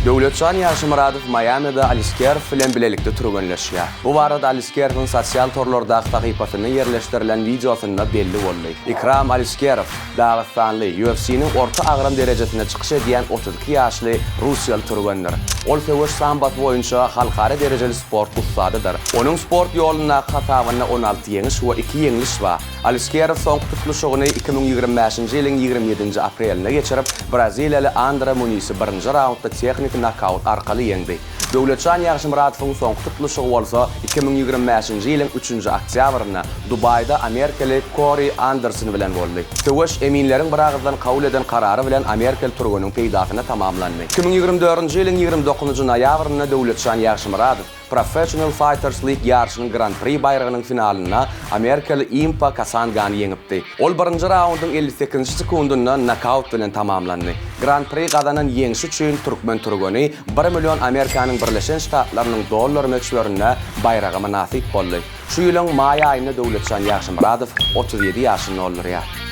Döwletjan Ýagşymyradow Maýamide Aliskerow bilen bilelikde türgenleşýär. Bu barada Aliskerow'un sosial torlarda takypasyny ýerleşdirilen videosunda belli boldy. Ykjam Aliskerow Dagıstanly UFC'nin orta agram derejesine çykyş edýän 32 ýaşly Russiýaly türgenler. Ol seweş sambat boýunça halkara derejeli sport ustadydyr. Onuň sport ýoluna hatawyna 16 ýeňiş we 2 ýeňiliş bar. Aliskerow soňky tutuluşyny 2025-nji ýylyň 27-nji aprelinde geçirip Braziliýaly Andre Muniz'i 1-nji raundda teknik knockout arkaly ýeňdi. Döwletjan Ýagşymyradowyň soňky tutuluşy bolsa 2025-nji ýylyň 3-nji oktýabryna Dubayda Amerikaly Corey Anderson bilen boldy. Seweş eminleriň bir agzdan kabul eden karary bilen Amerikaly türgeniň peýdasyna tamamlandy. 2024-nji ýylyň 29-njy noýabryna Döwletjan Ýagşymyradow Professional Fighters League ýarşynyň Grand Prix bayragynyň finalyna Amerikaly Impa Kasangany ýeňipdi. Ol 1-nji raundyň 58-nji sekundynda knockout bilen tamamlandy. Grand Prix gazanan ýeňiş üçin Turkmenportal 1 million Amerikanyň Birleşen Ştatlarynyň dollar meçlerine bayragy nasip boldy. Şu ýylyň maý aýynda Döwletjan Ýagşymyradow 37 ýaşynda bolýar.